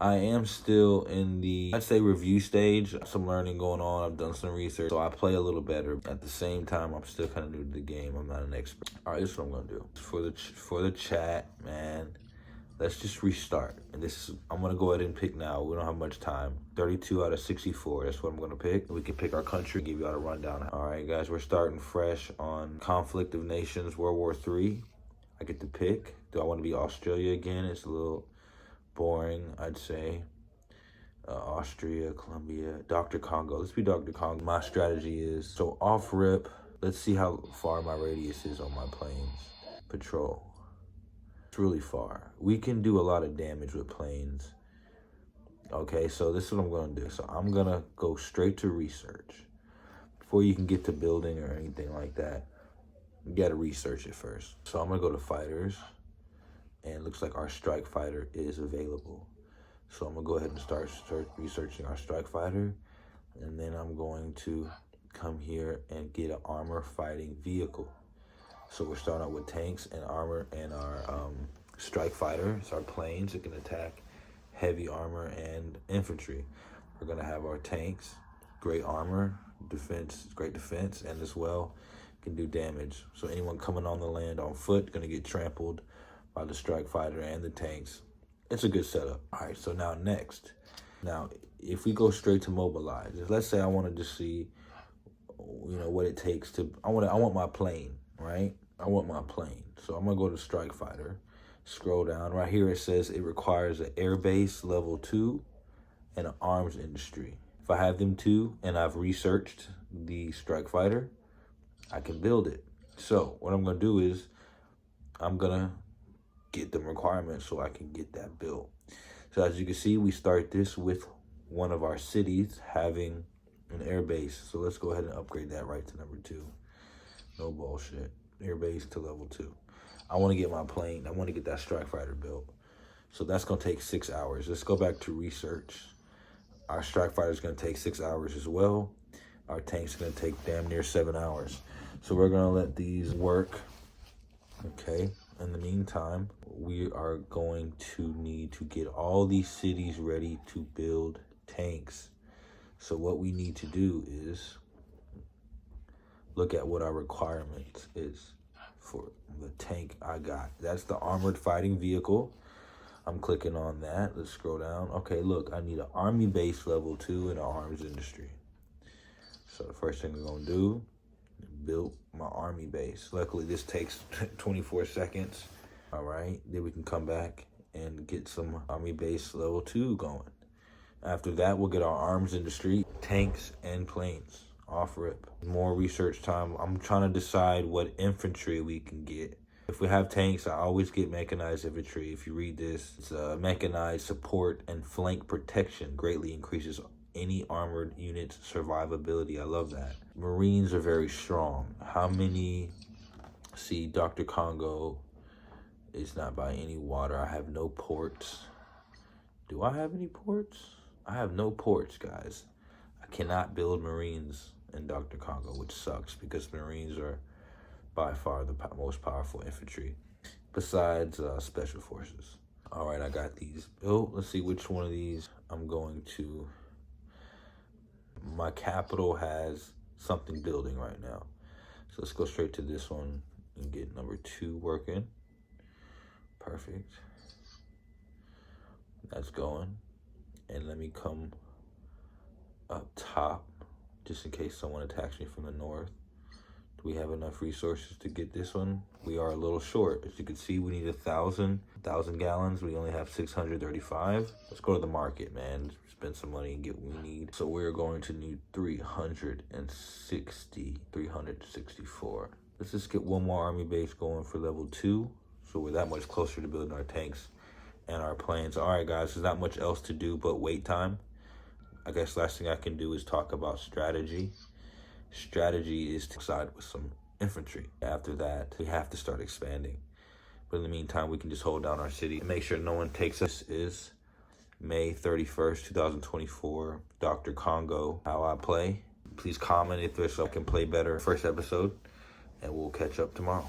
I am still in the, I'd say, review stage. Some learning going on. I've done some research, so I play a little better. At the same time, I'm still kind of new to the game. I'm not an expert. All right, this is what I'm gonna do. For the chat, man, let's just restart. And I'm gonna go ahead and pick now. We don't have much time. 32 out of 64, that's what I'm gonna pick. We can pick our country, give you all a rundown. All right, guys, we're starting fresh on Conflict of Nations, World War III. I get to pick. Do I wanna be Australia again? It's a little boring, I'd say. Austria, Colombia, Dr. Congo. Let's be Dr. Congo. My strategy is, so off rip, let's see how far my radius is on my planes. Patrol. It's really far. We can do a lot of damage with planes. Okay, so this is what I'm gonna do. So I'm gonna go straight to research. Before you can get to building or anything like that, you gotta research it first. So I'm gonna go to fighters. And it looks like our strike fighter is available. So I'm gonna go ahead and start researching our strike fighter. And then I'm going to come here and get an armor fighting vehicle. So we're starting out with tanks and armor, and our strike fighter. It's our planes. It can attack heavy armor and infantry. We're gonna have our tanks, great armor, defense, great defense, and as well can do damage. So anyone coming on the land on foot gonna get trampled by the strike fighter and the tanks. It's a good setup. All right, so now next. Now, if we go straight to mobilize, let's say I wanted to see, what it takes to, I want my plane, right? I want my plane. So I'm gonna go to strike fighter, scroll down. Right here it says it requires an air base level 2 and an arms industry. If I have them two and I've researched the strike fighter, I can build it. So what I'm gonna do is I'm gonna get them requirements so I can get that built. So as you can see, we start this with one of our cities having an air base. So let's go ahead and upgrade that right to number 2. No bullshit. Air base to level 2. I want to get my plane. I want to get that strike fighter built. So that's going to take 6 hours. Let's go back to research. Our strike fighter is going to take 6 hours as well. Our tank's going to take damn near 7 hours. So we're going to let these work. Okay. In the meantime, we are going to need to get all these cities ready to build tanks. So what we need to do is look at what our requirement is for the tank I got. That's the armored fighting vehicle. I'm clicking on that. Let's scroll down. Okay, look, I need an army base level 2 and an arms industry. So the first thing we're gonna do, build my army base. Luckily, this takes 24 seconds. All right, then we can come back and get some army base level 2 going. After that, we'll get our arms industry, tanks and planes, off rip. More research time. I'm trying to decide what infantry we can get. If we have tanks, I always get mechanized infantry. If you read this, it's mechanized support and flank protection greatly increases any armored unit's survivability. I love that. Marines are very strong. How many? See, Dr. Congo is not by any water. I have no ports. Do I have any ports? I have no ports, guys. I cannot build Marines in Dr. Congo, which sucks because Marines are by far the most powerful infantry besides special forces. All right, I got these built. Let's see which one of these I'm going to. My capital has something building right now. So let's go straight to this one and get number 2 working. Perfect. That's going. And let me come up top just in case someone attacks me from the north. Do we have enough resources to get this one? We are a little short. As you can see, we need 1,000 gallons. We only have 635. Let's go to the market, man. Spend some money and get what we need. So we're going to need 364. Let's just get one more army base going for level 2. So we're that much closer to building our tanks and our planes. All right, guys, there's not much else to do but wait time. I guess last thing I can do is talk about strategy. Strategy is to side with some infantry. After that, we have to start expanding. But in the meantime, we can just hold down our city and make sure no one takes us. This is May 31st, 2024, Dr. Congo, how I play. Please comment if there's something I can play better. First episode, and we'll catch up tomorrow.